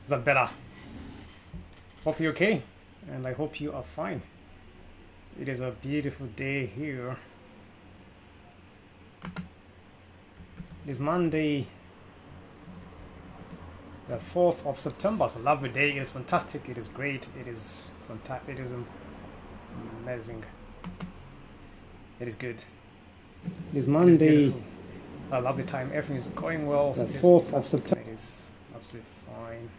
Is that better? Hope you're okay, and I hope you are fine. It is a beautiful day here. It is Monday, the 4th of September. It's a lovely day. It is fantastic. It is great. It is fantastic. It is amazing. It is good. It is Monday. A lovely time. Everything is going well. The 4th of September. It is absolutely fine.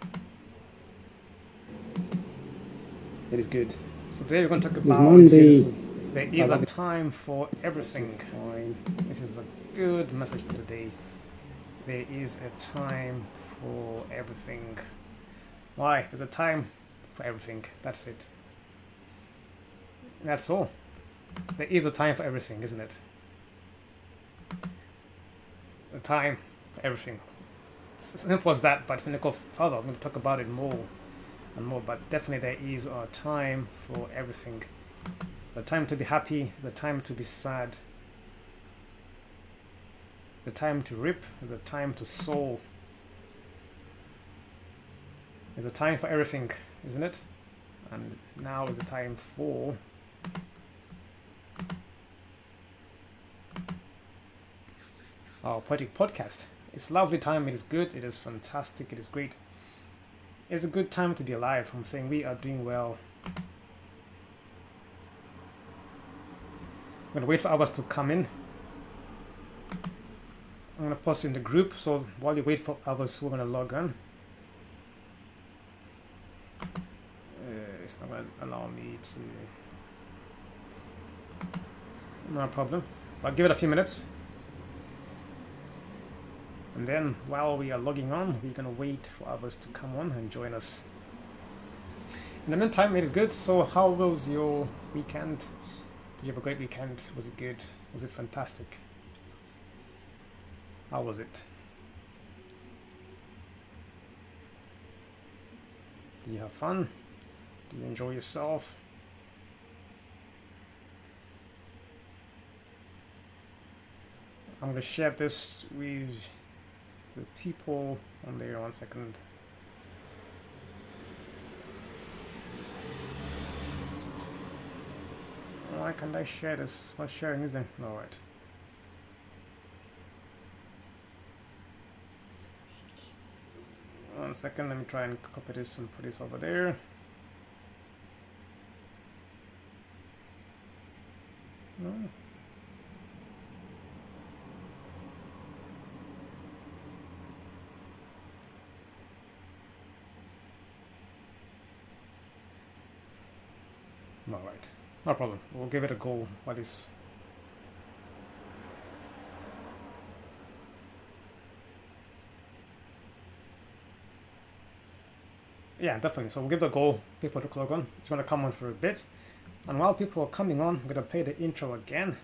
It is good. So today we're going to talk about Monday. There is a time for everything. Fine. This is a good message for today. There is a time for everything. Why? There's a time for everything. That's it. That's all. There is a time for everything, isn't it? A time for everything. It's as simple as that, but when I go further, I'm going to talk about it more and more. But definitely there is a time for everything. The time to be happy, the time to be sad, the time to reap, the time to sow. There's a time for everything, isn't it? And now is the time for our Poetic Podcast. It's a lovely time, it is good, it is fantastic, it is great. It's a good time to be alive. I'm saying we are doing well. I'm going to wait for others to come in. I'm going to post in the group, so while you wait for others who are going to log on. It's not going to allow me to... No problem. I'll give it a few minutes. And then while we are logging on, we're going to wait for others to come on and join us. In the meantime, it is good. So how was your weekend? Did you have a great weekend? Was it good? Was it fantastic? How was it? Did you have fun? Did you enjoy yourself? I'm going to share this with the people on there. 1 second. Why can't I share this? It's not sharing, is it? No, right. One second, let me try and copy this and put this over there. No. No, right. No problem. We'll give it a go while it's... Yeah, definitely. So we'll give it a go. People to log on. It's going to come on for a bit. And while people are coming on, I'm going to play the intro again.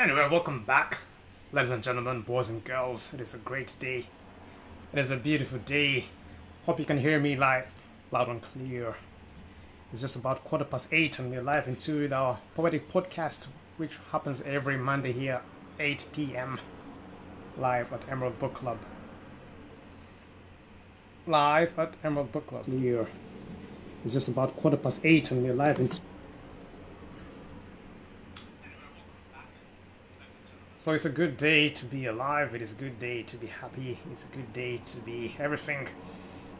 Anyway, welcome back, ladies and gentlemen, boys and girls. It is a great day. It is a beautiful day. Hope you can hear me live, loud and clear. It's just about 8:15 and we're live into our Poetic Podcast, which happens every Monday here, 8 p.m. live at Emerald Book Club. Live at Emerald Book Club. Here. It's just about 8:15 and we're live into... So it's a good day to be alive, it is a good day to be happy, it's a good day to be everything.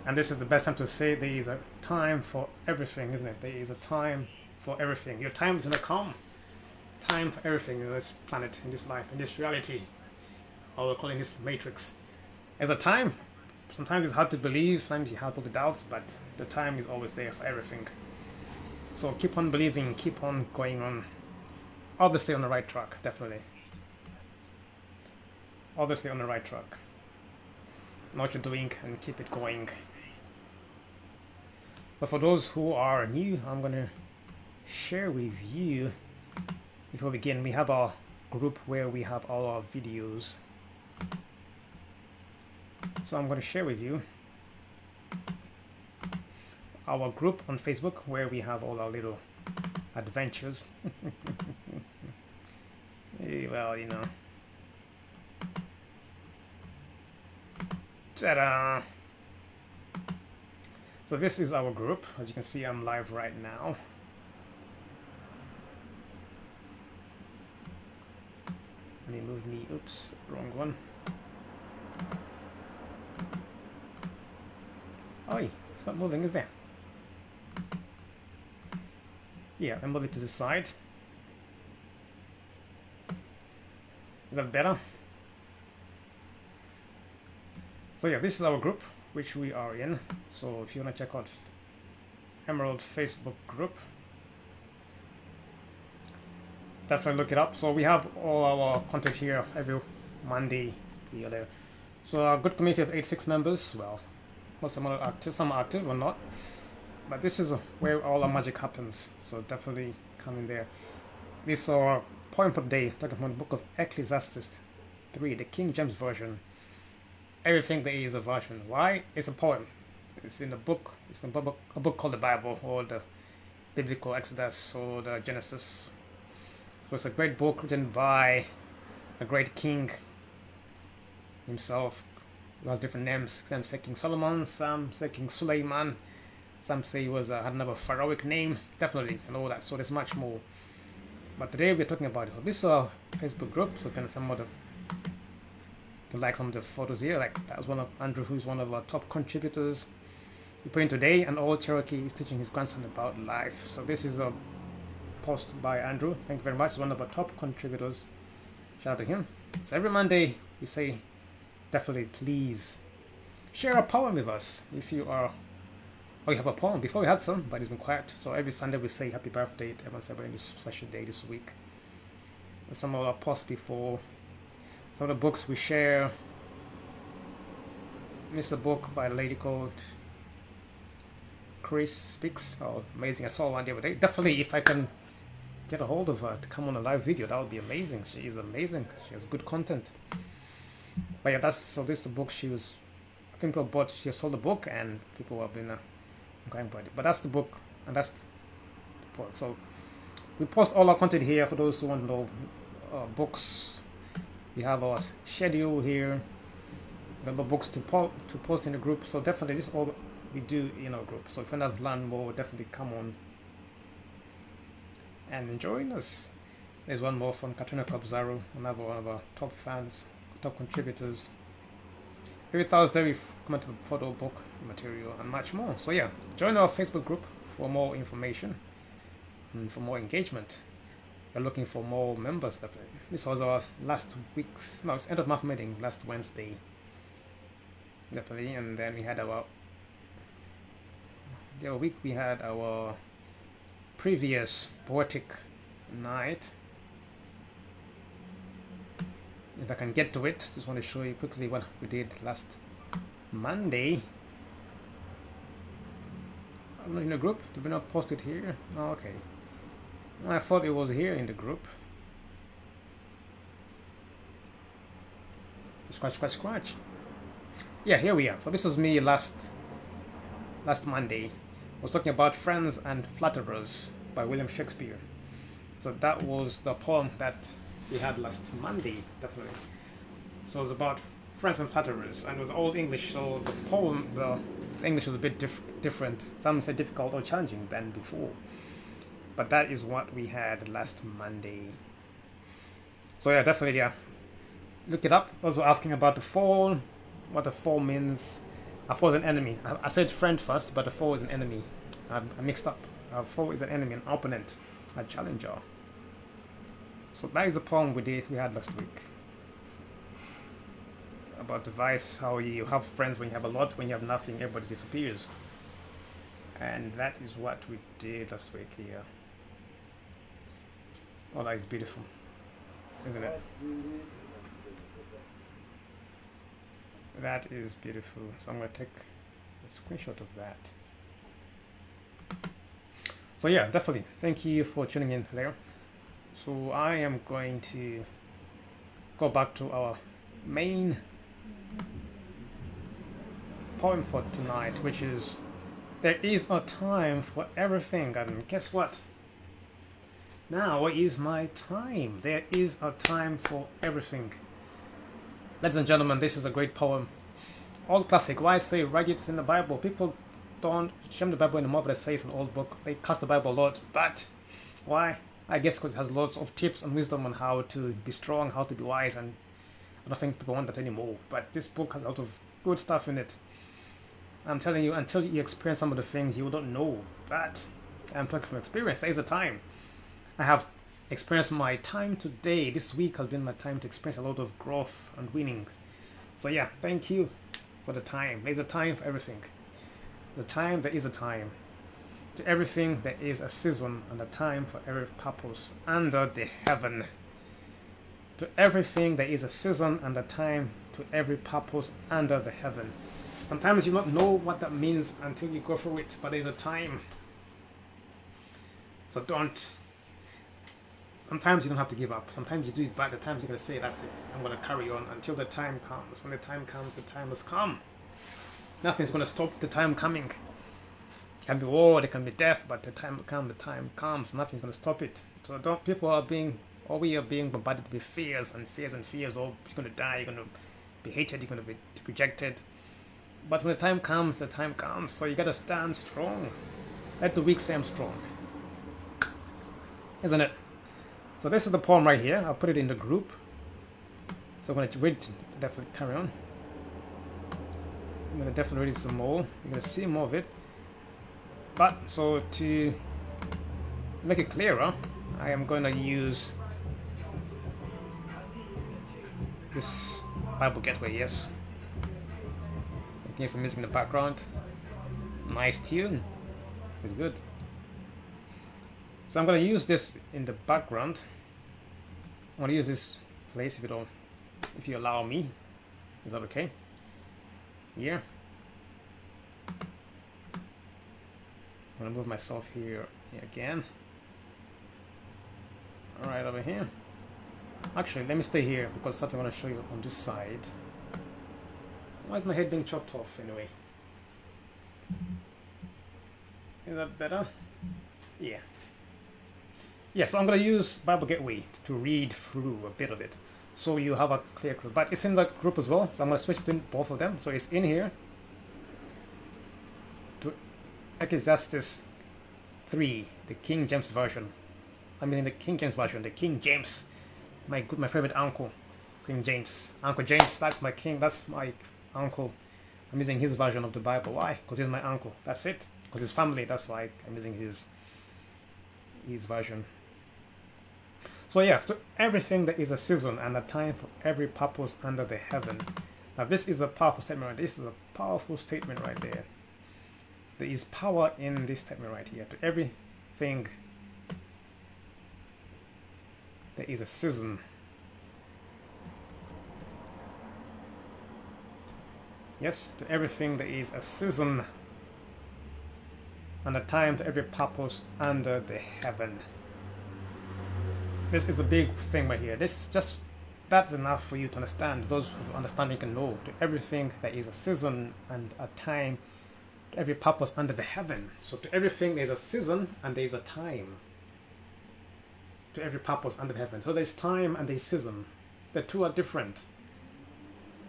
And this is the best time to say there is a time for everything, isn't it? There is a time for everything. Your time is going to come. Time for everything in this planet, in this life, in this reality. Or we're calling this matrix. There's a time. Sometimes it's hard to believe, sometimes you have all the doubts, but the time is always there for everything. So keep on believing, keep on going on. Obviously on the right track, definitely. Obviously on the right track. Know what you're doing and keep it going. But for those who are new, I'm going to share with you, before we begin, we have our group where we have all our videos. So I'm going to share with you our group on Facebook where we have all our little adventures. Well, you know. Ta-da! So this is our group. As you can see, I'm live right now. Let me move me. Oops, wrong one. Oi, it's not moving, is there? Yeah, I'll move it to the side. Is that better? So yeah, this is our group, which we are in. So if you want to check out Emerald Facebook group, definitely look it up. So we have all our content here every Monday. We are there. So a good community of 86 members. Well, most of them are active, some are active or not. But this is where all our magic happens. So definitely come in there. This is our poem for the day, talking about the book of Ecclesiastes 3, the King James Version. Everything there is a version. Why? It's a poem. It's in a book. It's in a book called the Bible, or the biblical Exodus, or the Genesis. So it's a great book written by a great king himself, who has different names. Some say King Solomon, some say King Suleiman, some say he was had another pharaohic name, definitely, and all that. So there's much more. But today we're talking about it. So this is our Facebook group. So kind of some of the like some of the photos here, like that's one of Andrew, who's one of our top contributors. We put in today, and old Cherokee is teaching his grandson about life. So this is a post by Andrew. Thank you very much. He's one of our top contributors. Shout out to him. So every Monday we say, definitely please share a poem with us. If you are, you have a poem. Before we had some, but it's been quiet. So every Sunday we say happy birthday to everyone celebrating this special day this week. And some of our posts before. Some of the books we share. This is a book by a lady called Chris Speaks. Oh, amazing. I saw one the other day. Definitely, if I can get a hold of her to come on a live video, that would be amazing. She is amazing. She has good content. But yeah, this is the book she was, I think she sold the book and people have been inquiring about it. But that's the book, and that's the book. So we post all our content here for those who want to know books. We have our schedule here. We have books to post in the group. So definitely this is all we do in our group. So if you want to learn more, definitely come on and join us. There's one more from Katrina Kobzaro, another one of our top fans, top contributors. Every Thursday we comment on photo, book, material, and much more. So yeah, join our Facebook group for more information and for more engagement. We're looking for more members. Definitely. This was our it's end of month meeting last Wednesday. Definitely, and then we had the other week we had our previous poetic night. If I can get to it, just want to show you quickly what we did last Monday. I'm not in a group. Did we not post it here? Oh, okay. I thought it was here in the group. Scratch. Yeah, here we are. So this was me last Monday. I was talking about Friends and Flatterers by William Shakespeare. So that was the poem that we had last Monday, definitely. So it was about Friends and Flatterers, and it was Old English, so the poem, the English was a bit different. Some say difficult or challenging than before. But that is what we had last Monday. So yeah, definitely, yeah. Look it up. Also asking about the fall, what the fall means. A foe is an enemy. I said friend first, but a foe is an enemy. I mixed up. A foe is an enemy, an opponent, a challenger. So that is the poem we had last week. About advice, how you have friends when you have a lot, when you have nothing, everybody disappears. And that is what we did last week here. Oh, that is beautiful, isn't it? That is beautiful. So I'm going to take a screenshot of that. So yeah, definitely. Thank you for tuning in there. So I am going to go back to our main poem for tonight, which is there is a time for everything. And guess what? Now is my time. There is a time for everything. Ladies and gentlemen, this is a great poem. Old classic. Why I say write it in the Bible? People don't shame the Bible anymore, but they say it's an old book. They cast the Bible a lot. But why? I guess because it has lots of tips and wisdom on how to be strong, how to be wise, and I don't think people want that anymore. But this book has a lot of good stuff in it. I'm telling you, until you experience some of the things, you don't know. But I'm talking from experience. There is a time. I have experienced my time today. This week has been my time to experience a lot of growth and winning. So yeah, thank you for the time. There's a time for everything. There is a time. To everything there is a season and a time for every purpose under the heaven. To everything there is a season and a time to every purpose under the heaven. Sometimes you don't know what that means until you go through it, but there's a time. So sometimes you don't have to give up. Sometimes you do, but the times you're going to say, that's it. I'm going to carry on until the time comes. When the time comes, the time has come. Nothing's going to stop the time coming. It can be war, it can be death, but the time comes. Nothing's going to stop it. So we are being bombarded with fears and fears and fears. Oh, you're going to die, you're going to be hated, you're going to be rejected. But when the time comes, the time comes. So you got to stand strong. Let the weak say I'm strong. Isn't it? So this is the poem right here. I'll put it in the group. So I'm going to read, definitely carry on. I'm going to definitely read some more. You're going to see more of it. But so to make it clearer, I am going to use this Bible Gateway, yes. Making some music in the background. Nice tune. It's good. So I'm going to use this in the background. I'm going to use this place if you allow me. Is that okay? Yeah. I'm going to move myself here again. Alright, over here. Actually, let me stay here because something I want to show you on this side. Why is my head being chopped off anyway? Is that better? Yeah. Yeah, so I'm going to use Bible Gateway to read through a bit of it so you have a clear clue. But it's in the group as well, so I'm going to switch between both of them. So it's in here to Ecclesiastes 3, the King James Version. I mean the King James Version, the King James. My favorite uncle, King James. Uncle James, that's my uncle. I'm using his version of the Bible. Why? Because he's my uncle. That's it. Because his family, that's why I'm using his version. So yeah, so everything there is a season and a time for every purpose under the heaven. Now this is a powerful statement right there. This is a powerful statement right there. There is power in this statement right here. To everything there is a season. Yes, to everything there is a season and a time to every purpose under the heaven. This is a big thing right here. This is just That's enough for you to understand. Those who understand can know. To everything there is a season and a time, to every purpose under the heaven. So to everything there is a season and there is a time. To every purpose under the heaven. So there's time and there's season. The two are different.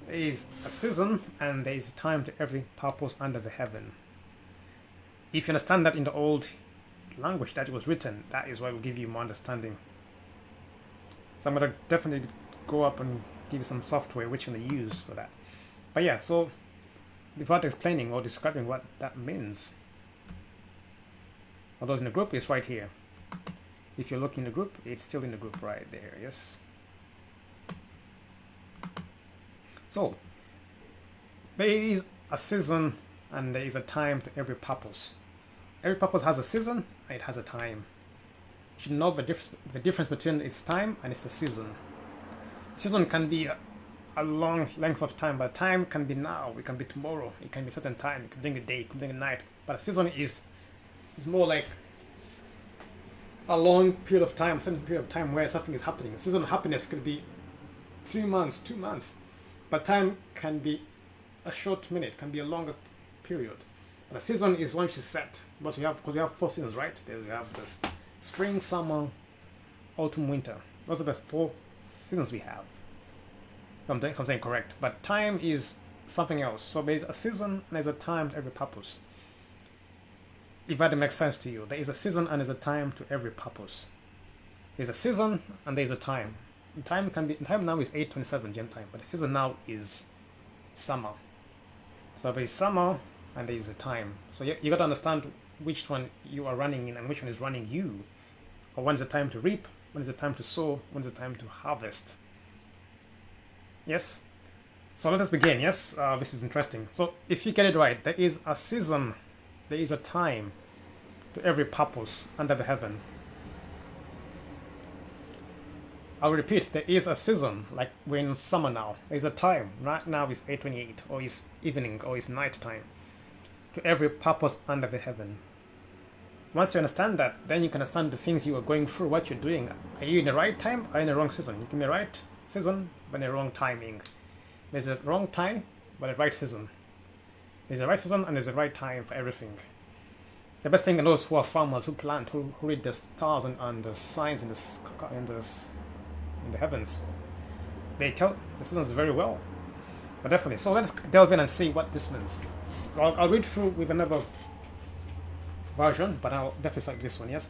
There is a season and there is a time to every purpose under the heaven. If you understand that in the old language that it was written, that is what will give you more understanding. So I'm going to definitely go up and give you some software which I'm going to use for that. But yeah, so without explaining or describing what that means, all those in the group is right here. If you look in the group, it's still in the group right there, yes. So, there is a season and there is a time to every purpose. Every purpose has a season and it has a time. You should know the difference between its time and its the season. Season can be a long length of time, but time can be now, it can be tomorrow, it can be a certain time, it can be a day, it can be a night. But a season is more like a long period of time, a certain period of time where something is happening. A season of happiness could be 3 months, 2 months. But time can be a short minute, can be a longer period. But a season is one which is set. Because we have 4 seasons, right? We have this spring, summer, autumn, winter. Those are the 4 seasons we have. If I'm saying correct. But time is something else. So there's a season and there's a time to every purpose. If that makes sense to you. There is a season and there's a time to every purpose. There's a season and there's a time. Time now is 8:27 Gen time, but the season now is summer. So there is summer and there is a time. So you got to understand which one you are running in and which one is running you. Or when is the time to reap, when is the time to sow, when is the time to harvest. Yes? So let us begin, yes? This is interesting. So if you get it right, there is a season, there is a time to every purpose under the heaven. I'll repeat, there is a season, like we're in summer now. There's a time. Right now is 8:28, or it's evening, or it's night time. To every purpose under the heaven. Once you understand that, then you can understand the things you are going through, what you're doing. Are you in the right time or in the wrong season? You can be right season, but in the wrong timing. There's a wrong time, but a right season. There's a right season and there's a right time for everything. The best thing are those who are farmers, who plant, who read the stars and the signs in the heavens. They tell the seasons very well. But definitely. So let's delve in and see what this means. So I'll read through with another version, but I'll definitely start with this one, yes?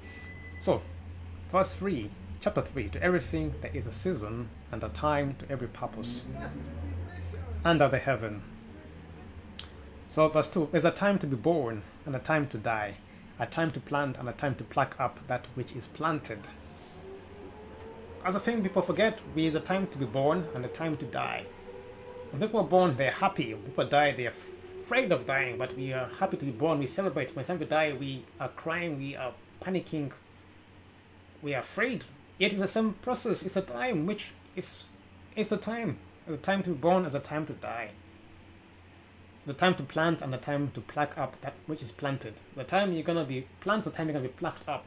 So, verse 3, chapter 3, to everything there is a season and a time to every purpose under the heaven. So verse 2, there's a time to be born and a time to die, a time to plant and a time to pluck up that which is planted. As a thing people forget, there's a time to be born and a time to die. When people are born, they're happy. When people die, they're afraid of dying, but we are happy to be born. We celebrate. When it's time to die, we are crying, we are panicking, we are afraid. Yet it's the same process. It's a time which it's the time. The time to be born is a time to die. The time to plant and the time to pluck up that which is planted. The time you're gonna be planted, the time you're gonna be plucked up.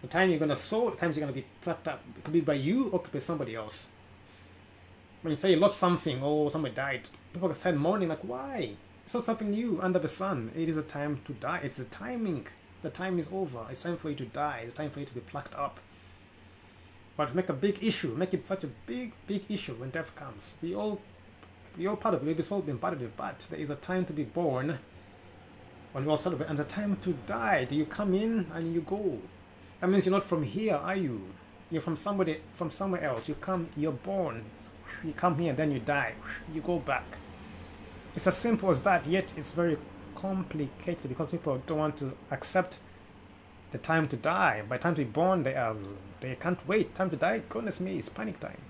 The time you're gonna sow, the time you're gonna be plucked up. It could be by you or it could be somebody else. When you say you lost something or somebody died, people start mourning like, why? It's not something new under the sun. It is a time to die. It's the timing. The time is over. It's time for you to die. It's time for you to be plucked up. But make a big issue, make it such a big issue when death comes. We all part of it. We've all been part of it. But there is a time to be born when we all celebrate, and a time to die. Do you come in and you go? That means you're not from here, are you? You're from somewhere else. You're born. You come here and then you die. You go back. It's as simple as that, yet it's very complicated because people don't want to accept the time to die. By the time to be born, they can't wait. Time to die, goodness me, it's panic time.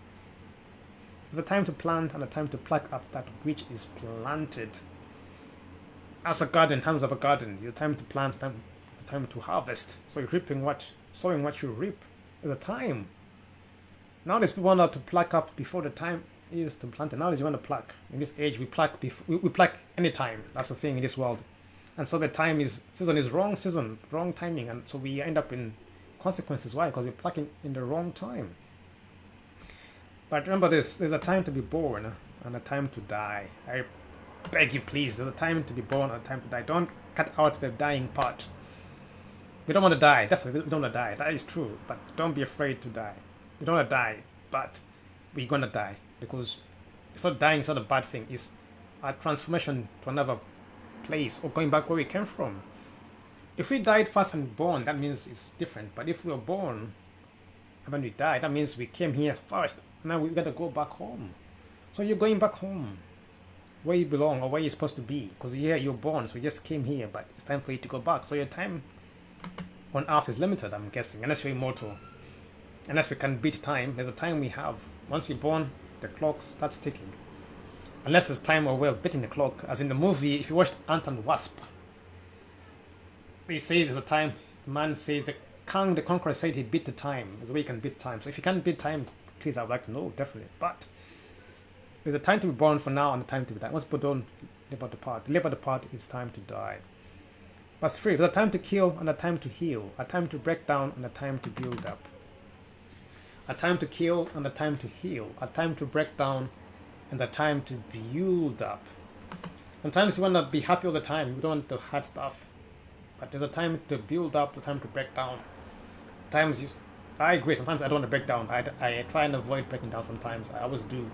The time to plant and the time to pluck up that which is planted. As a garden, times of a garden, the time to plant, the time to harvest. So you're sowing what you reap. There's a time. Nowadays people want to pluck up before the time is to plant. And nowadays you want to pluck. In this age we pluck we pluck anytime. That's the thing in this world. And so the season is wrong season, wrong timing, and so we end up in consequences. Why? Because we're plucking in the wrong time. But remember this, there's a time to be born and a time to die. I beg you please, there's a time to be born and a time to die. Don't cut out the dying part. We don't want to die, definitely we don't want to die. That is true, but don't be afraid to die. We don't want to die, but we're going to die. Because it's not dying, it's not a bad thing. It's a transformation to another place or going back where we came from. If we died first and born, that means it's different. But if we were born and when we die, that means we came here first. Now we got to go back home. So you're going back home, where you belong or where you're supposed to be. Because yeah, you're born, so you just came here, but it's time for you to go back. So your time on earth is limited, I'm guessing, unless you're immortal. Unless we can beat time, there's a time we have. Once we're born, the clock starts ticking. Unless there's time or way of beating the clock. As in the movie, if you watched Ant and Wasp, he says there's a time, the man says, the conqueror said he beat the time. There's a way you can beat time. So if you can't beat time, please, I would like to know, definitely. But there's a time to be born for now and a time to be died. Once people don't live out the part, live out the part, it's time to die. Verse 3, there's a time to kill and a time to heal, a time to break down and a time to build up. A time to kill and a time to heal, a time to break down and a time to build up. Sometimes you want to be happy all the time, you don't want the hard stuff. But there's a time to build up, a time to break down. I agree, sometimes I don't want to break down. I try and avoid breaking down sometimes, I always do.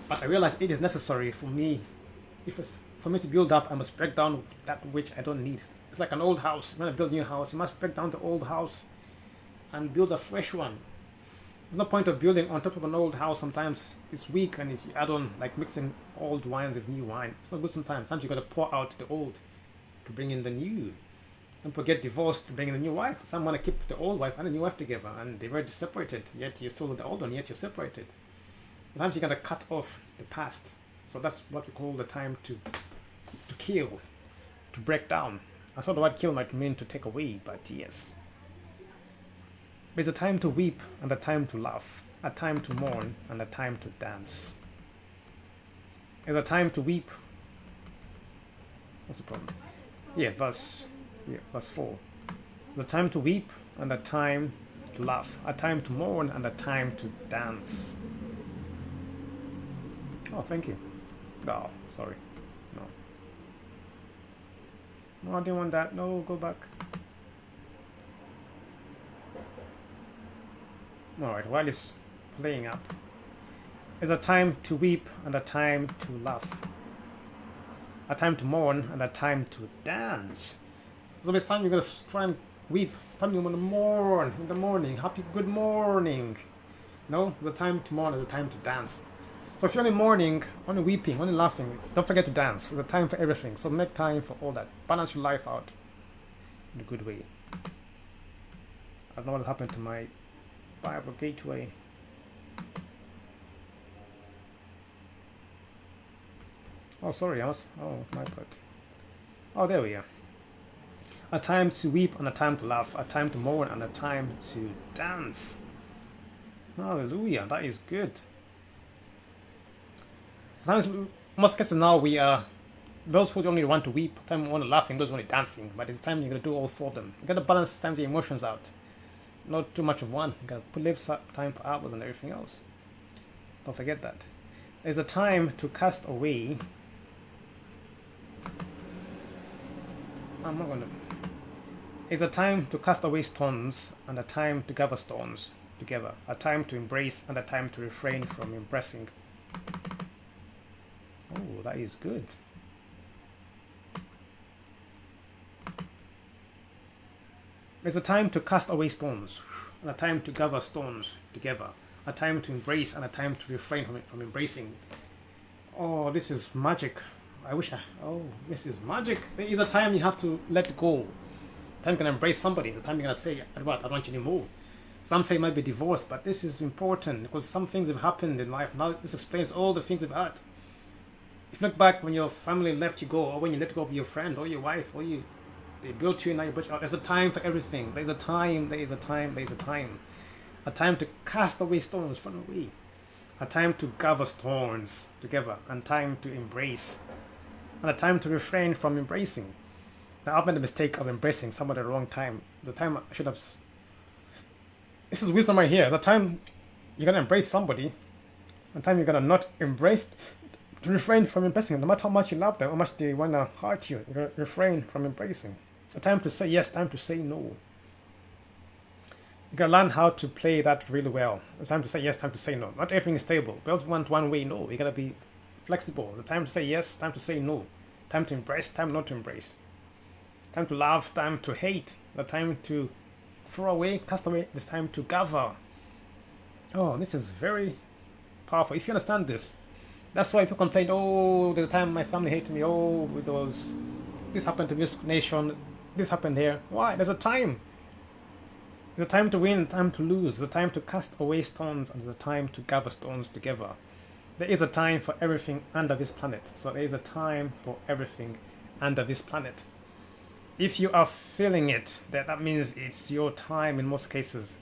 But I realize it is necessary for me. For me to build up, I must break down that which I don't need. It's like an old house. When I build a new house, you must break down the old house and build a fresh one. There's no point of building on top of an old house. Sometimes it's weak and it's add on, like mixing old wines with new wine. It's not good sometimes. Sometimes you got to pour out the old to bring in the new. Don't forget divorced to bring in a new wife. Some want to keep the old wife and the new wife together and they're already separated, yet you're still with the old one, yet you're separated. Sometimes you got to cut off the past. So that's what we call the time to kill, to break down. I thought the word kill might mean to take away, but yes. There's a time to weep and a time to laugh, a time to mourn and a time to dance. There's a time to weep. What's the problem? Verse 4. There's a time to weep and a time to laugh, a time to mourn and a time to dance. Oh, thank you. No, sorry. No, I didn't want that. No, go back. Alright, while it's playing up. There's a time to weep and a time to laugh. A time to mourn and a time to dance. So this time you're going to try and weep. Time you want to mourn in the morning. Happy good morning. No, the time to mourn is the time to dance. So if you're only mourning, only weeping, only laughing, don't forget to dance. There's a time for everything. So make time for all that. Balance your life out in a good way. I don't know what happened to my Bible gateway. Oh, sorry, my bad. Oh, there we are. A time to weep and a time to laugh, a time to mourn and a time to dance. Hallelujah, that is good. Sometimes, most cases now, we are those who only want to weep, time want to laughing, those who want to dancing. But it's time you're going to do all four of them. You got to balance time your emotions out. Not too much of one. You got to live time for others and everything else. Don't forget that. There's a time to cast away. I'm not going to. It's a time to cast away stones and a time to gather stones together. A time to embrace and a time to refrain from embracing. Oh, that is good. There's a time to cast away stones and a time to gather stones together. A time to embrace and a time to refrain from embracing. Oh, this is magic. This is magic. There is a time you have to let go. Time you can embrace somebody. The time you're going to say, I don't want you anymore. Some say it might be divorce, but this is important because some things have happened in life. Now this explains all the things you've had. If you look back when your family let you go, or when you let go of your friend or your wife, or they built you and now you built you out. There's a time for everything. There's a time. A time to cast away stones from away. A time to gather stones together. And time to embrace. And a time to refrain from embracing. Now I've made the mistake of embracing somebody at the wrong time. The time I should have. This is wisdom right here. The time you're gonna embrace somebody, The time you're gonna not embrace, to refrain from embracing. No matter how much you love them, how much they wanna hurt you, you're gonna refrain from embracing. A time to say yes, time to say no. You gotta learn how to play that really well. It's time to say yes, time to say no. Not everything is stable. We also want one way no. You gotta be flexible. The time to say yes, time to say no. Time to embrace, time not to embrace. Time to love, time to hate. The time to throw away, cast away. It's time to gather. Oh, this is very powerful. If you understand this, that's why people complain. Oh, there's a time my family hated me. Oh, this happened to this nation. This happened here. Why? There's a time. There's a time to win, time to lose. There's a time to cast away stones, and there's a time to gather stones together. There is a time for everything under this planet. So there is a time for everything under this planet. If you are feeling it, that means it's your time in most cases.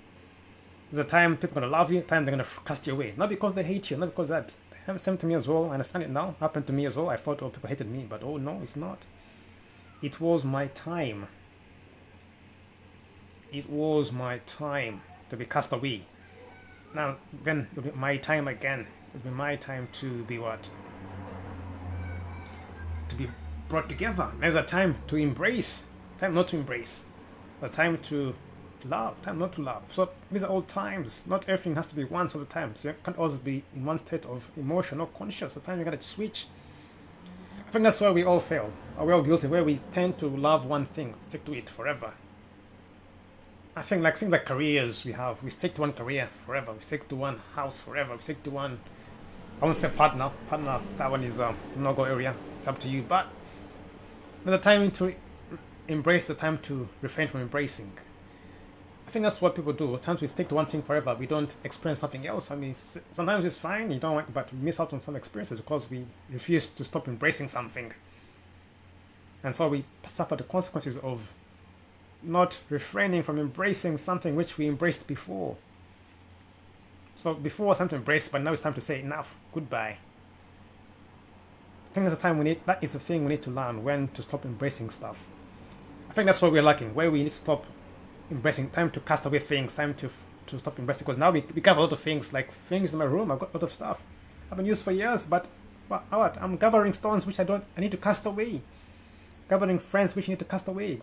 There's a time people are going to love you, time they're going to cast you away. Not because they hate you, not because that. Same to me as well. I understand it now. Happened to me as well. I thought, oh, people hated me, but oh no, it's not. It was my time. It was my time to be cast away. Now, then it'll be my time again. It'll be my time to be what? To be brought together. There's a time to embrace, time not to embrace. A time to love, time not to love. So these are all times. Not everything has to be once all the time. So you can't always be in one state of emotion or conscious. Sometimes you gotta switch. I think that's where we all fail. Or we're all guilty, where we tend to love one thing, stick to it forever. I think like things like careers we stick to one career forever. We stick to one house forever. We stick to one, I won't say partner, that one is no-go area. It's up to you. But the time to embrace, the time to refrain from embracing. I think that's what people do. Sometimes we stick to one thing forever. We don't experience something else. I mean, sometimes it's fine, you don't want, but we miss out on some experiences because we refuse to stop embracing something. And so we suffer the consequences of not refraining from embracing something which we embraced before. So before it was time to embrace, but now it's time to say enough, goodbye. I think that's the time that is the thing we need to learn, when to stop embracing stuff. I think that's where we're lacking, where we need to stop embracing, time to cast away things, time to stop embracing, because now we gather a lot of things, like things in my room. I've got a lot of stuff I've been used for years, but what? I'm gathering stones which I need to cast away. Gathering friends which I need to cast away.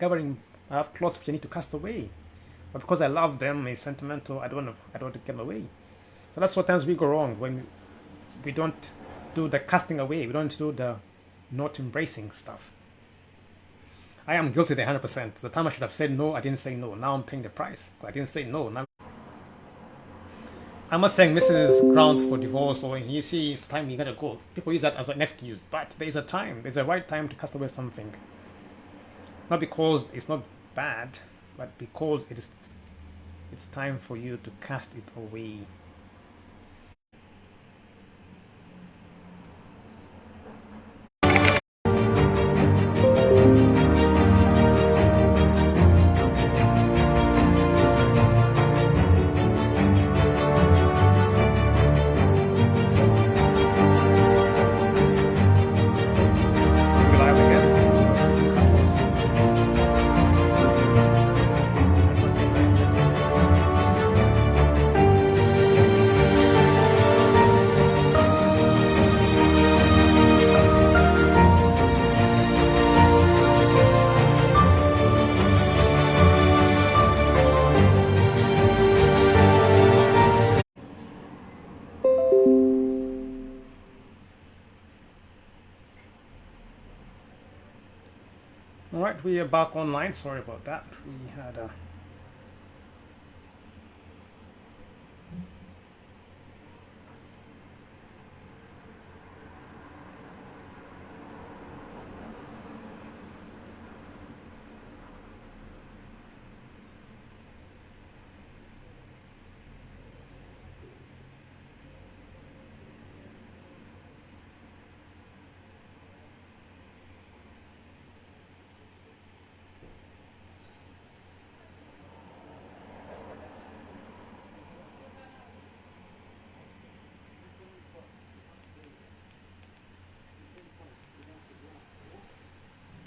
I have clothes which I need to cast away. But because I love them, it's sentimental, I don't want to get them away. So that's what times we go wrong, when we don't do the casting away. We don't do the not embracing stuff. I am guilty there 100%. The time I should have said no, I didn't say no. Now I'm paying the price. I didn't say no. Now I'm not saying this is grounds for divorce, or you see it's time you gotta go. People use that as an excuse, but there is a time. There's a right time to cast away something. Not because it's not bad, but because it's time for you to cast it away. Alright, we are back online. Sorry about that. We had a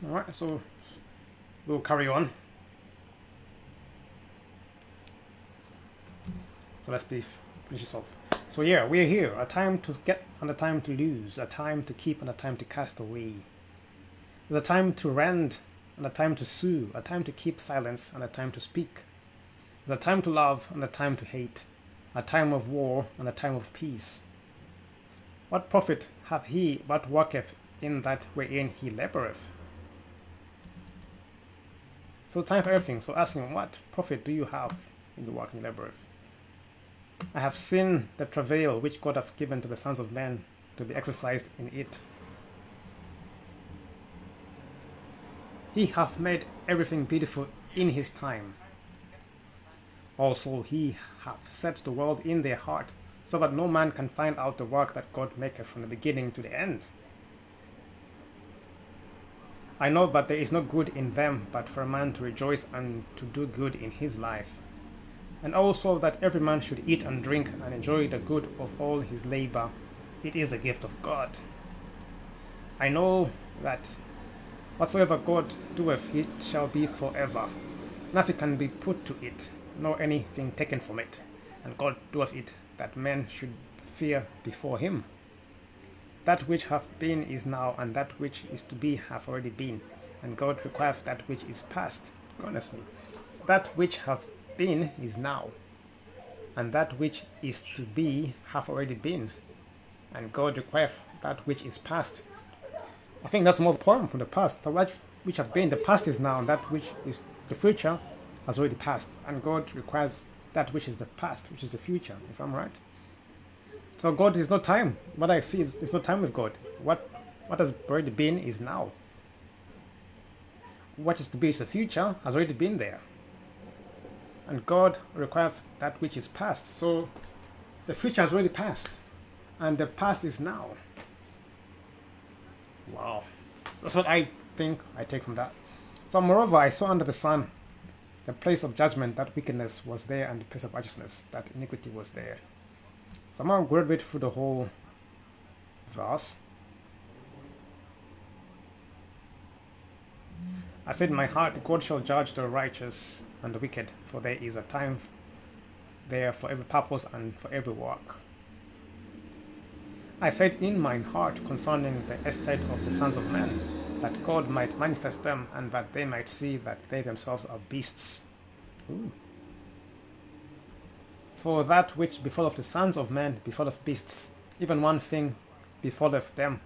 Alright, so we'll carry on. So let's finish this off. So yeah, we're here. A time to get and a time to lose. A time to keep and a time to cast away. There's a time to rend and a time to sue. A time to keep silence and a time to speak. There's a time to love and a time to hate. A time of war and a time of peace. What profit hath he but worketh in that wherein he laboureth? So time for everything. So asking, what profit do you have in the work and laboureth? I have seen the travail which God hath given to the sons of men to be exercised in it. He hath made everything beautiful in his time. Also he hath set the world in their heart, so that no man can find out the work that God maketh from the beginning to the end. I know that there is no good in them, but for a man to rejoice and to do good in his life. And also that every man should eat and drink and enjoy the good of all his labor. It is the gift of God. I know that whatsoever God doeth, it shall be forever. Nothing can be put to it, nor anything taken from it. And God doeth it, that men should fear before him. That which hath been is now, and that which is to be hath already been. And God requireth that which is past. Honestly, that which hath been is now, and that which is to be hath already been. And God requireth that which is past. I think that's more the poem from the past. That which hath been, the past is now, and that which is the future has already passed. And God requires that which is the past, which is the future, if I'm right. So God is no time. What I see is there's no time with God. What has already been is now. What is to be is the future has already been there. And God requires that which is past. So the future has already passed, and the past is now. Wow. That's what I think I take from that. So moreover, I saw under the sun the place of judgment, that wickedness was there, and the place of righteousness, that iniquity was there. So I'm going to graduate through the whole verse. I said in my heart, God shall judge the righteous and the wicked, for there is a time there for every purpose and for every work. I said in mine heart concerning the estate of the sons of men, that God might manifest them, and that they might see that they themselves are beasts. Ooh. For that which befalleth the sons of men befalleth beasts, even one thing befalleth them.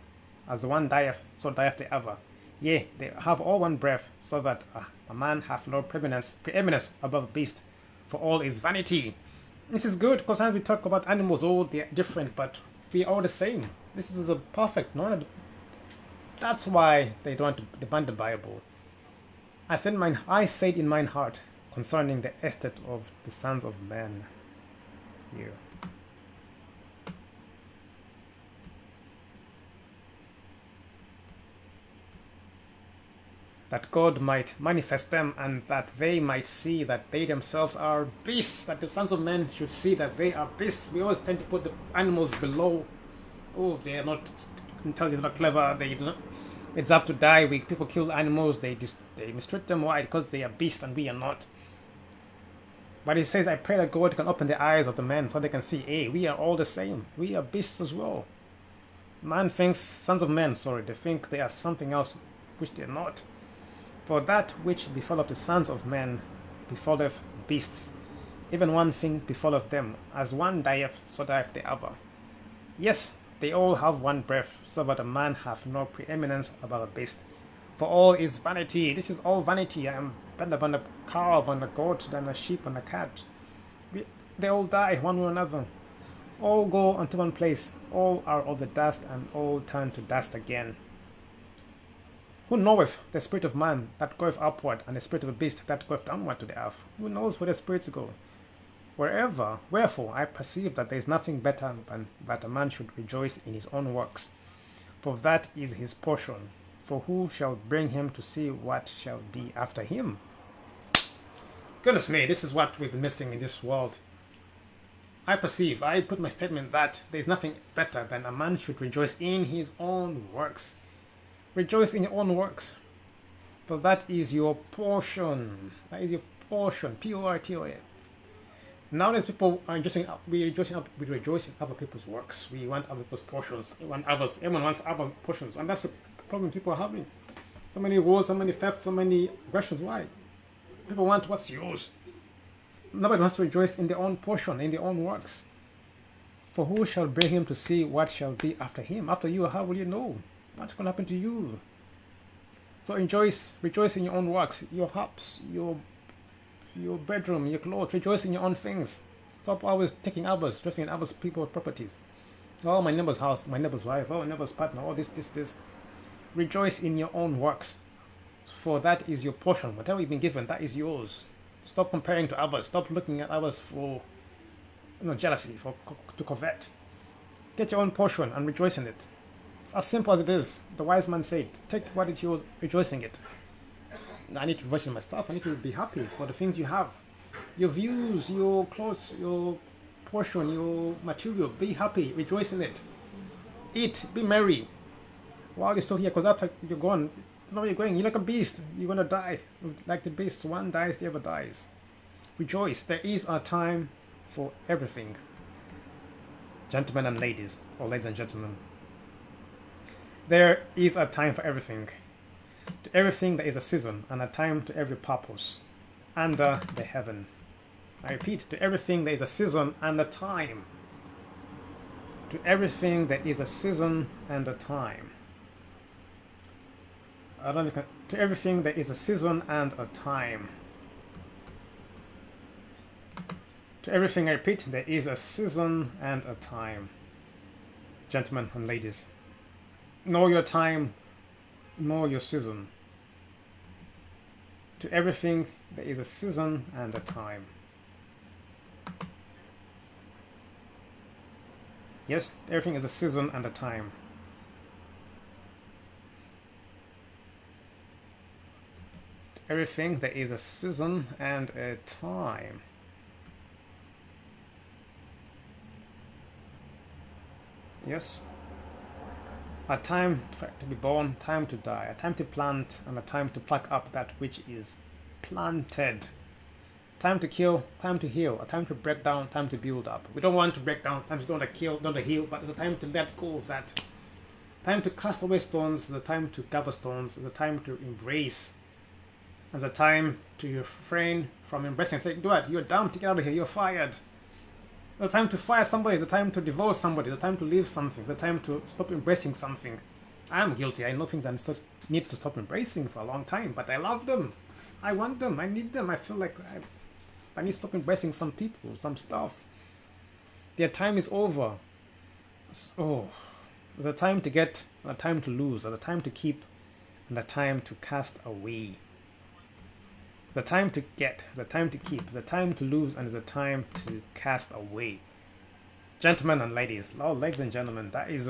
As the one dieth, so dieth the other. Yea, they have all one breath, so that a man hath no preeminence above a beast, for all is vanity. This is good, because as we talk about animals, they are different, but we are all the same. This is a perfect knowledge. That's why they don't ban the Bible. I said in mine heart concerning the estate of the sons of men. Here. That God might manifest them, and that they might see that they themselves are beasts, that the sons of men should see that they are beasts. We always tend to put the animals below. Oh, they are not intelligent, not clever, they deserve to die. People kill animals, they mistreat them. Why? Because they are beasts and we are not. But he says, I pray that God can open the eyes of the men so they can see, hey, we are all the same. We are beasts as well. Sons of men, they think they are something else, which they are not. For that which befalleth the sons of men befalleth beasts. Even one thing befalleth them. As one dieth, so dieth the other. Yes, they all have one breath, so that a man hath no preeminence above a beast. For all is vanity. This is all vanity. I am better than a calf and a goat, than a sheep and a cat. They all die, one way or another. All go unto one place. All are of the dust, and all turn to dust again. Who knoweth the spirit of man that goeth upward, and the spirit of a beast that goeth downward to the earth? Who knows where the spirits go? Wherefore I perceive that there is nothing better than that a man should rejoice in his own works, for that is his portion. For who shall bring him to see what shall be after him? Goodness me, this is what we've been missing in this world. I put my statement that there is nothing better than a man should rejoice in his own works. Rejoice in your own works, for that is your portion. That is your portion, Portion. Nowadays, people are rejoicing other people's works. We want other people's portions. Everyone wants other portions, and that's the problem people are having. So many wars, so many thefts, so many aggressions. Why? People want what's yours. Nobody wants to rejoice in their own portion, in their own works. For who shall bring him to see what shall be after him? After you, how will you know what's going to happen to you? So rejoice in your own works, your house, your bedroom, your clothes. Rejoice in your own things. Stop always taking others, dressing in others people's properties. Oh, my neighbor's house, my neighbor's wife, oh, my neighbor's partner, oh, this. Rejoice in your own works, for that is your portion. Whatever you've been given, that is yours. Stop comparing to others. Stop looking at others for jealousy, to covet. Get your own portion and rejoice in it. It's as simple as it is. The wise man said, take what is yours, rejoice in it. I need to rejoice in my stuff. I need to be happy for the things you have. Your views, your clothes, your portion, your material. Be happy. Rejoice in it. Eat. Be merry. While you're still here, because after you're gone, you're going. You're like a beast. You're going to die. Like the beast, one dies, the other dies. Rejoice. There is a time for everything. Gentlemen and ladies, or ladies and gentlemen. There is a time for everything. To everything there is a season and a time to every purpose under the heaven. I repeat, to everything there is a season and a time. To everything there is a season and a time. To everything there is a season and a time. To everything, I repeat, there is a season and a time. Gentlemen and ladies, know your time, know your season. To everything, there is a season and a time. Yes, everything is a season and a time. To everything, there is a season and a time. Yes. A time to be born, time to die, a time to plant, and a time to pluck up that which is planted. Time to kill, time to heal, a time to break down, time to build up. We don't want to break down, time to don't kill, don't heal, but it's a time to let go of that. Time to cast away stones, the time to gather stones, the time to embrace. It's a time to refrain from embracing. Say, do it, you're dumb, get out of here, you're fired. The time to fire somebody, the time to divorce somebody, the time to leave something, the time to stop embracing something. I'm guilty. I know things I need to stop embracing for a long time, but I love them. I want them. I need them. I feel like I need to stop embracing some people, some stuff. Their time is over. Oh, there's a time to get, a time to lose, there's a time to keep, and a time to cast away. The time to get, the time to keep, the time to lose, and the time to cast away. Gentlemen and ladies, ladies and gentlemen, that is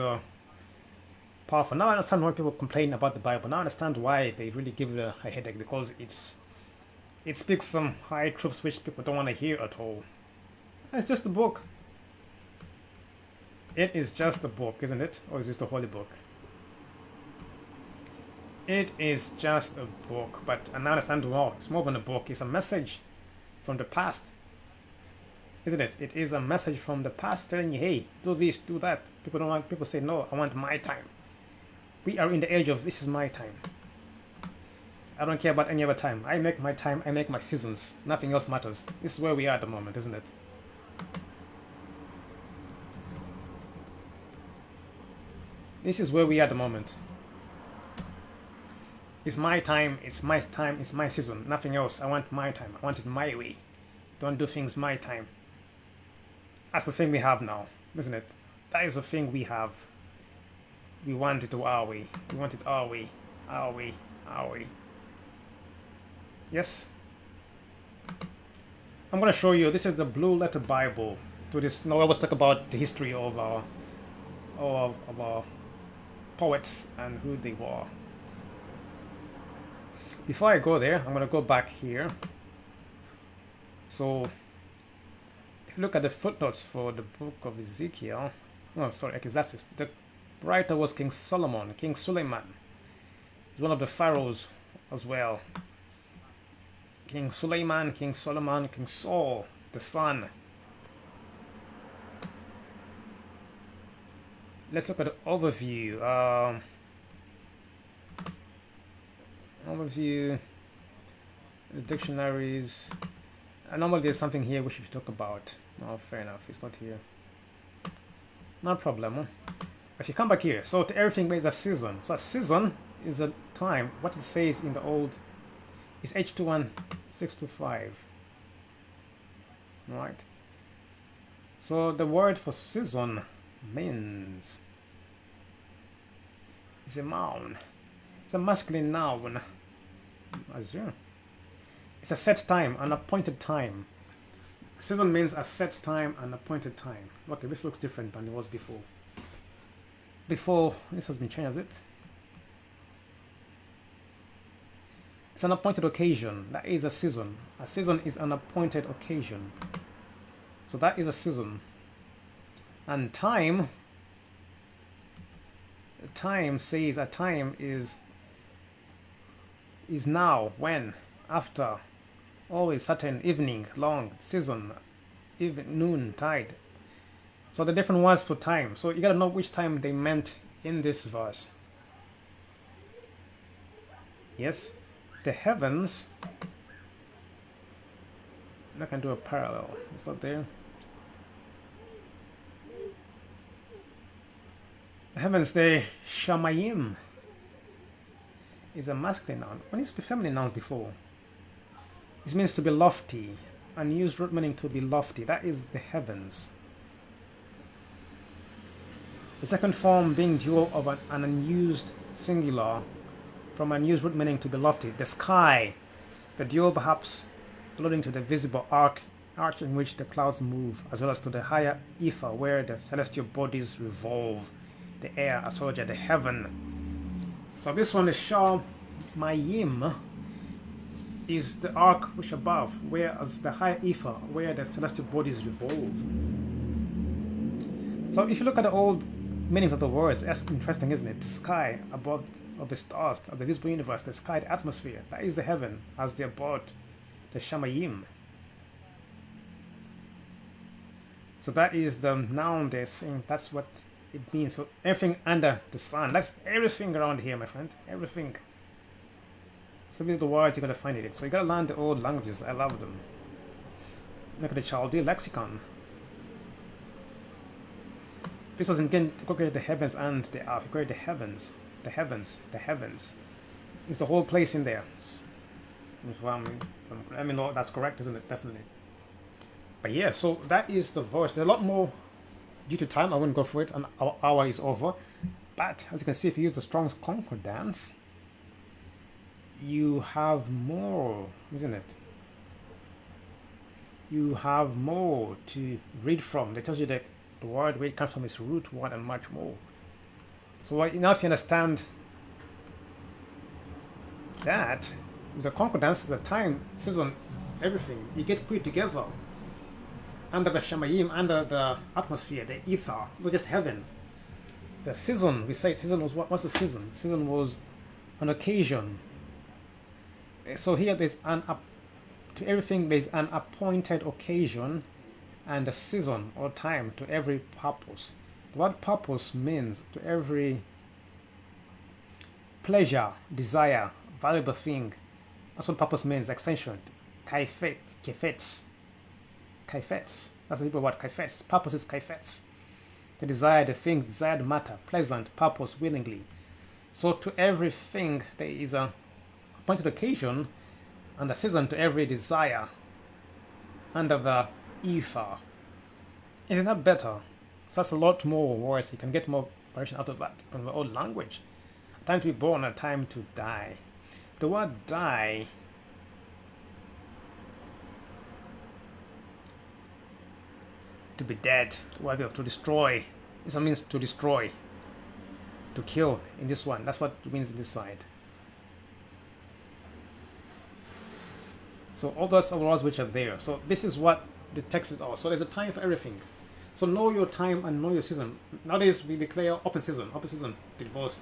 powerful. Now I understand why people complain about the Bible. Now I understand why they really give it a headache, because it speaks some high truths which people don't want to hear at all. It's just a book. It is just a book, isn't it? Or is this the holy book? It is just a book, but I now understand why. It's more than a book. It's a message from the past, isn't it? It is a message from the past telling you, hey, do this, do that. People say, no, I want my time. We are in the age of this is my time. I don't care about any other time. I make my time, I make my seasons. Nothing else matters. This is where we are at the moment, isn't it? This is where we are at the moment. It's my time, it's my time, it's my season. Nothing else. I want my time. I want it my way. Don't do things my time. That's the thing we have now, isn't it? That is the thing we have. We want it our way. We want it our way. Our way. Our way. Yes? I'm going to show you. This is the Blue Letter Bible. To this, now I always talk about the history of our poets and who they were. Before I go there, I'm going to go back here. So, if you look at the footnotes for the book of Ezekiel, Ecclesiastes, the writer was King Solomon, King Suleiman. He's one of the pharaohs as well. King Suleiman, King Solomon, King Saul, the son. let's look at the overview. Overview, the dictionaries. Normally there's something here we should talk about. No, fair enough, it's not here. No problem. If you come back here, so to everything there's a season. So a season is a time. What it says in the old is H21625. Right. So the word for season means it's a noun. It's a masculine noun. It's a set time, an appointed time. Season means a set time, an appointed time. Okay, this looks different than it was before. Before, this has been changed, has it? It's an appointed occasion. That is a season. A season is an appointed occasion. So that is a season. And time says a time is now, when, after, always, certain, evening, long, season, even, noon, tide. So the different words for time. So you gotta know which time they meant in this verse. Yes, the heavens. I can do a parallel. It's not there. The heavens, the shamayim, is a masculine noun. When it's feminine nouns before, it means to be lofty. Unused root meaning to be lofty. That is the heavens. The second form being dual of an unused singular from unused root meaning to be lofty. The sky. The dual perhaps alluding to the visible arch in which the clouds move, as well as to the higher ether where the celestial bodies revolve. The air, astrology, the heaven. So this one is Shamayim, is the arc which above, whereas the higher ether where the celestial bodies revolve. So if you look at the old meanings of the words, that's interesting, isn't it? The sky above of the stars, of the visible universe, the sky, the atmosphere, that is the heaven as the abode, the Shamayim. So that is the noun they're saying, that's what it means. So everything under the sun, that's everything around here, my friend, everything. So these are the words you're going to find it. So you got to learn the old languages, I love them. Look at the Chaldean lexicon. This was again created the heavens and the earth. He created the heavens. The heavens. The heavens. It's the whole place in there. I mean, no, that's correct, isn't it? Definitely. But yeah, so that is the verse. There's a lot more. Due to time, I wouldn't go for it, and our hour is over. But as you can see, if you use the Strong's Concordance, you have more, isn't it? You have more to read from. It tells you that the word where it comes from is root word and much more. So now if you understand that, with the concordance, the time, season, everything, you get put together under the Shamayim, under the atmosphere, the ether, not just heaven. The season, we say season was what's the season? Season was an occasion. So here there's to everything there's an appointed occasion and a season or time to every purpose. The word purpose means to every pleasure, desire, valuable thing. That's what purpose means, extension. Kaifets. That's the Hebrew word, kaifets. Purpose is kaifets. The desire, the thing, desired matter, pleasant, purpose, willingly. So to everything there is a appointed occasion and a season to every desire under the ether. Isn't that better? So that's a lot more words. You can get more variation out of that from the old language. A time to be born, a time to die. The word die to be dead, to destroy. This means to destroy, to kill in this one. That's what it means in this side. So all those words which are there. So this is what the text is all. So there's a time for everything. So know your time and know your season. Nowadays we declare open season to divorce,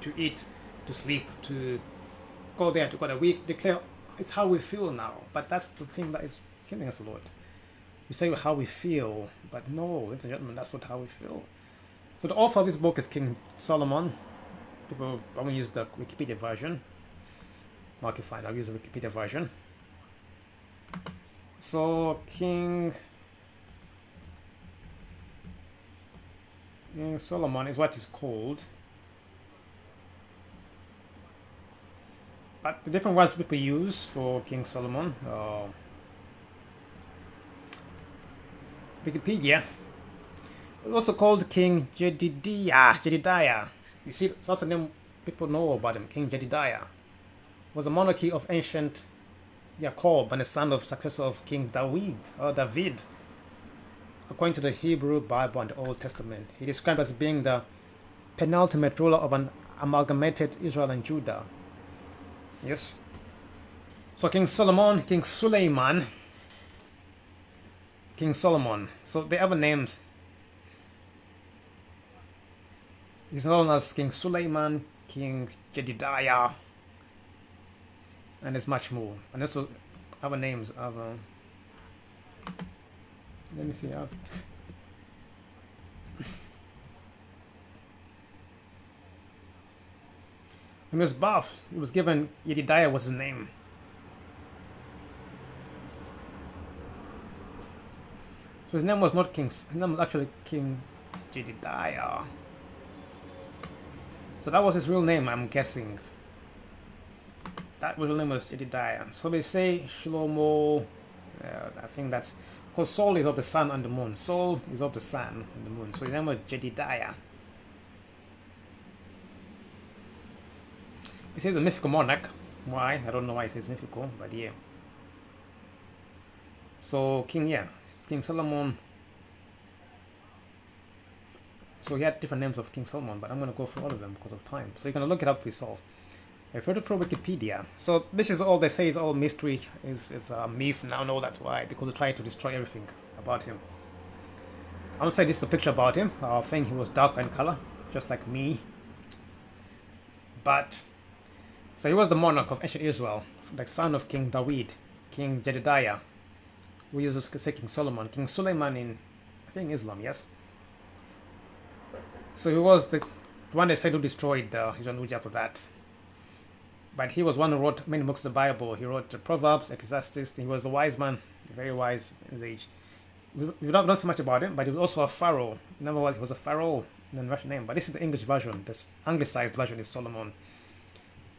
to eat, to sleep, to go there, to go there. We declare it's how we feel now. But that's the thing that is killing us a lot. We say how we feel, but no, ladies and gentlemen, that's not how we feel. So the author of this book is King Solomon. I'm going to use the Wikipedia version. Okay, fine. I'll use the Wikipedia version. So King Solomon is what is called. But the different words people use for King Solomon. Wikipedia. Also called King Jedidiah. You see, that's the name people know about him. King Jedidiah was a monarchy of ancient Jacob and the son of successor of King David. According to the Hebrew Bible and the Old Testament, he is described as being the penultimate ruler of an amalgamated Israel and Judah. Yes. So King Solomon, King Suleiman, King Solomon. So they have names. He's known as King Suleiman, King Jedidiah, and there's much more. And also other names of. Let me see. When he was birthed, he was given Jedidiah was his name. So his name was not King. His name was actually King Jedidiah. So that was his real name, I'm guessing. That real name was Jedidiah. So they say Shlomo. I think that's because Sol is of the sun and the moon. Sol is of the sun and the moon. So his name was Jedidiah. He says a mythical monarch. Why? I don't know why he says mythical, but yeah. So King Solomon. So he had different names of King Solomon, but I'm going to go through all of them because of time. So you're going to look it up for yourself. I've heard it through Wikipedia. So this is all they say is all mystery, is a myth. Now I know that's why, because they try to destroy everything about him. I'm going to say this is a picture about him. I think he was darker in color, just like me. But, so he was the monarch of ancient Israel, the son of King David, King Jedidiah. We use to say King Solomon, King Suleiman in, I think, Islam, yes? So he was the one they said who destroyed Israel after that. But he was one who wrote many books of the Bible. He wrote the Proverbs, Ecclesiastes. He was a wise man, very wise in his age. We don't know so much about him, but he was also a pharaoh. In other words, he was a pharaoh in the Russian name. But this is the English version. The anglicized version is Solomon.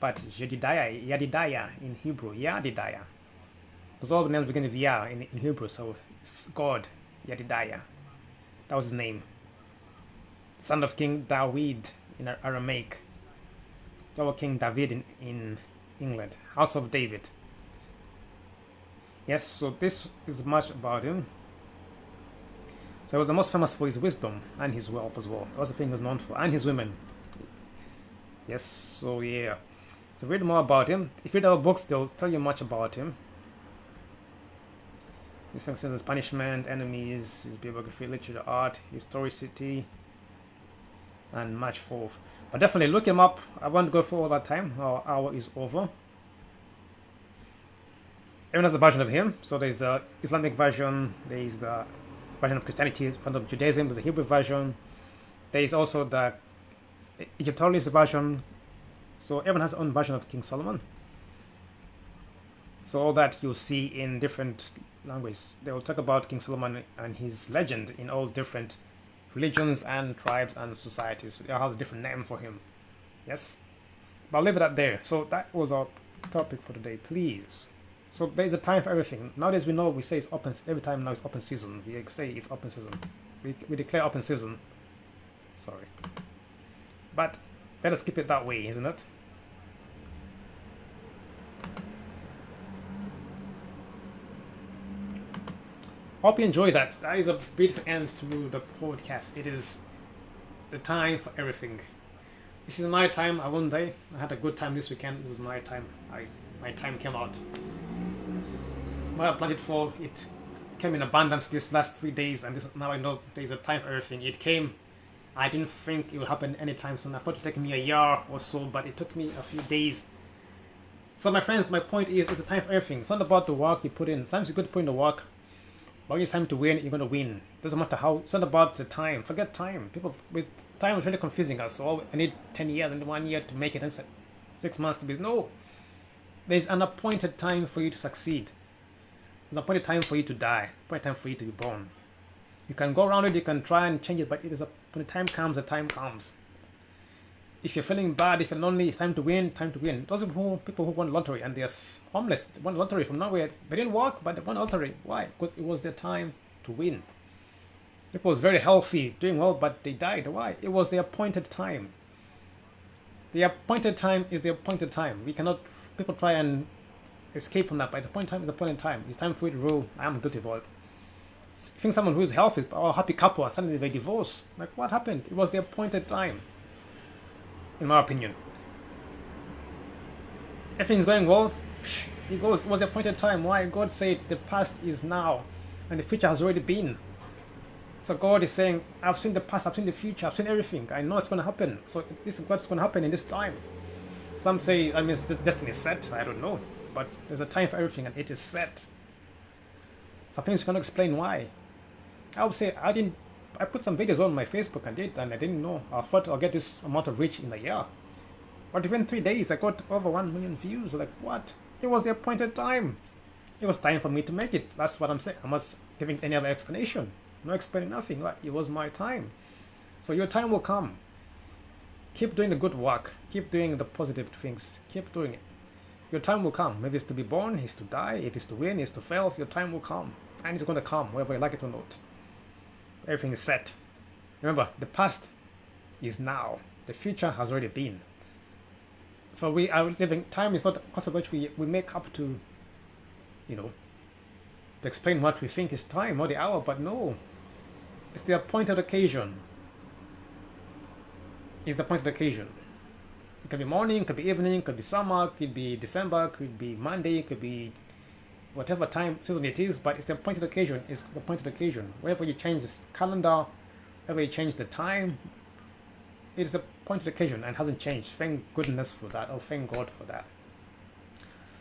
But Jedidiah in Hebrew, Yadidiah. Because all the names begin with Yah in Hebrew, so it's God, Yadidiah. That was his name. Son of King David in Aramaic. Our King David in England. House of David. Yes, so this is much about him. So he was the most famous for his wisdom and his wealth as well. That was the thing he was known for. And his women. Yes, so yeah. So read more about him. If you read our books, they'll tell you much about him. His successes, punishment, enemies, his bibliography, literature, art, historicity, and much forth. But definitely look him up. I won't go through all that time. Our hour is over. Everyone has a version of him. So there's the Islamic version. There's the version of Christianity, version of Judaism. There's the Hebrew version. There is also the Egyptologist version. So everyone has their own version of King Solomon. So all that you'll see in different languages. They will talk about King Solomon and his legend in all different religions and tribes and societies. It has a different name for him. Yes? But I'll leave it at there. So that was our topic for today. Please. So there's a time for everything. Nowadays we say it's open. Every time now it's open season. We say it's open season. We declare open season. Sorry. But let us keep it that way, isn't it? Hope you enjoyed that. That is a beautiful end to the podcast. It is the time for everything. This is my time. I won't die. I had a good time this weekend. This is my time. My time came out. What I planned it for, it came in abundance this last 3 days, and now I know there's a time for everything. It came. I didn't think it would happen anytime soon. I thought it would take me a year or so, but it took me a few days. So my friends, my point is, it's a time for everything. It's not about the work you put in. Sometimes you could put in the work. But when it's time to win, you're going to win. Doesn't matter how. It's not about the time. Forget time. People with time is really confusing us. So I need 10 years and 1 year to make it, and 6 months to be. No, there's an appointed time for you to succeed. There's an appointed time for you to die. Appointed time for you to be born. You can go around it, you can try and change it, but when the time comes, the time comes. If you're feeling bad, if you're lonely, it's time to win, time to win. Those people who won lottery and they're homeless, they won lottery from nowhere. They didn't work, but they won lottery. Why? Because it was their time to win. People was very healthy, doing well, but they died. Why? It was the appointed time. The appointed time is the appointed time. We cannot, people try and escape from that, but it's appointed time is appointed time. It's time for you to rule. I am guilty about it. Think someone who is healthy, or a happy couple, and suddenly they divorce. Like, what happened? It was the appointed time, in my opinion. Everything's going well. It was the appointed time. Why? God said the past is now, and the future has already been. So God is saying, I've seen the past, I've seen the future, I've seen everything. I know it's going to happen. So this is what's going to happen in this time. Some say, the destiny is set. I don't know. But there's a time for everything, and it is set. Some things you cannot explain why. I would say I put some videos on my Facebook and I didn't know. I thought I'll get this amount of reach in a year. But within 3 days, I got over 1 million views. Like, what? It was the appointed time. It was time for me to make it. That's what I'm saying. I'm not giving any other explanation. No explaining nothing. Right? It was my time. So your time will come. Keep doing the good work. Keep doing the positive things. Keep doing it. Your time will come. Maybe it's to be born, it's to die, if it's to win, it's to fail. Your time will come. And it's going to come, whether you like it or not. Everything is set. Remember, the past is now. The future has already been. So we are living, time is not a concept which we make up to, to explain what we think is time or the hour, but no. It's the appointed occasion. It's the appointed occasion. It could be morning, could be evening, could be summer, could be December, could be Monday, could be whatever time season it is, but it's the appointed occasion. It's the appointed occasion. Wherever you change the calendar, wherever you change the time, it is the appointed occasion and hasn't changed. Thank goodness for that, or thank God for that.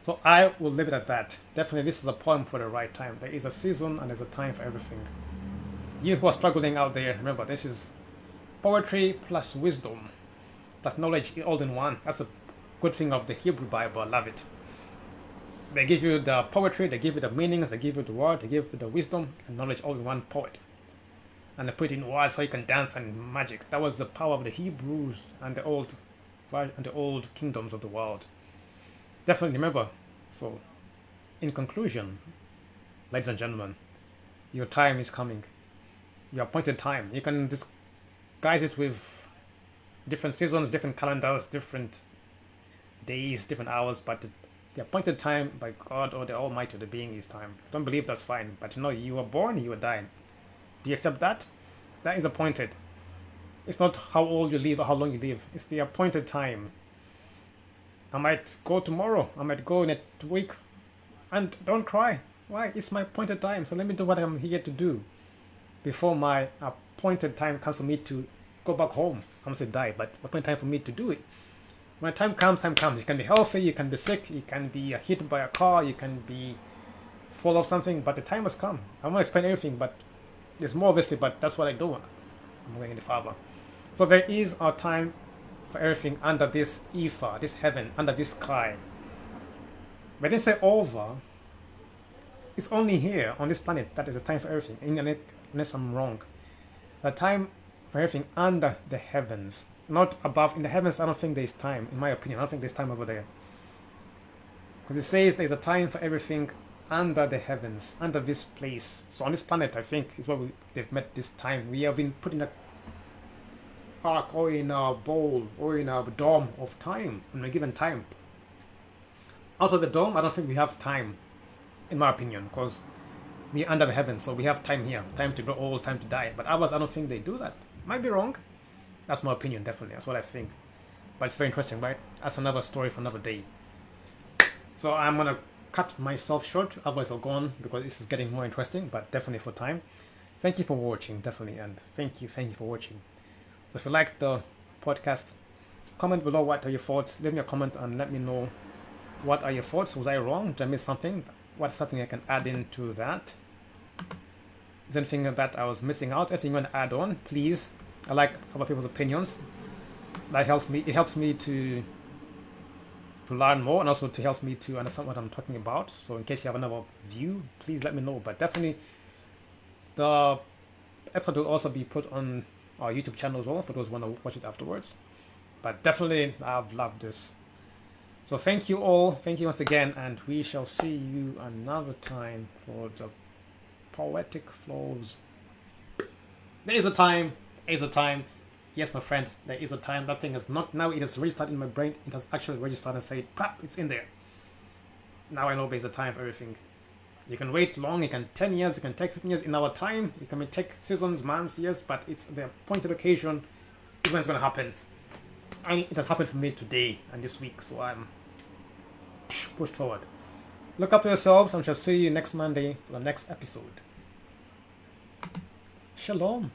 So I will leave it at that. Definitely this is a poem for the right time. There is a season and there's a time for everything. You who are struggling out there, remember, this is poetry plus wisdom plus knowledge all in one. That's the good thing of the Hebrew Bible. I love it. They give you the poetry, they give you the meanings, they give you the word, they give you the wisdom and knowledge all in one poet. And they put it in words so you can dance and magic. That was the power of the Hebrews and the old kingdoms of the world. Definitely remember. So, in conclusion, ladies and gentlemen, your time is coming. Your appointed time. You can disguise it with different seasons, different calendars, different days, different hours, but the appointed time by God or the Almighty, the being, is time. Don't believe, that's fine. But you were born, you were dying. Do you accept that? That is appointed. It's not how old you live or how long you live. It's the appointed time. I might go tomorrow. I might go in a week. And don't cry. Why? It's my appointed time. So let me do what I'm here to do before my appointed time comes for me to go back home. I'm going to say die, but appointed time for me to do it. When time comes, time comes. You can be healthy, you can be sick, you can be hit by a car, you can be fall off something, but the time has come. I won't explain everything, but there's more obviously, but that's what I do. I'm going in the Father. So there is a time for everything under this ether, this heaven, under this sky. But I didn't say over. It's only here on this planet that is a time for everything, unless I'm wrong. A time for everything under the heavens, not above. In the heavens, I don't think there's time, in my opinion. I don't think there's time over there. Because it says there's a time for everything under the heavens, under this place. So on this planet, I think, is where they've met this time. We have been put in a ark or in a bowl or in a dome of time, in a given time. Out of the dome, I don't think we have time, in my opinion, because we're under the heavens, so we have time here, time to grow old, time to die. But others, I don't think they do that. Might be wrong. That's my opinion, definitely. That's what I think. But it's very interesting, right? That's another story for another day. So I'm going to cut myself short, otherwise I'll go on, because this is getting more interesting, but definitely for time. Thank you for watching, definitely, and thank you for watching. So if you liked the podcast, comment below what are your thoughts. Leave me a comment and let me know what are your thoughts. Was I wrong? Did I miss something? What's something I can add into that? Is there anything that I was missing out? Anything you want to add on, please I like other people's opinions. That helps me. It helps me to learn more, and also to help me to understand what I'm talking about. So in case you have another view, please let me know. But definitely, the episode will also be put on our YouTube channel as well for those who want to watch it afterwards. But definitely, I've loved this. So thank you all. Thank you once again, and we shall see you another time for the Poetic Flows. There is a time. There is a time. Yes, my friend, there is a time. That thing is not now. It has registered in my brain. It has actually registered and said, "Pap, it's in there." Now I know there's a time for everything. You can wait long. It can 10 years. It can take 15 years. In our time, it can take seasons, months, years. But it's the appointed occasion is when it's going to happen. And it has happened for me today and this week. So I'm pushed forward. Look after yourselves, and shall see you next Monday for the next episode. Shalom.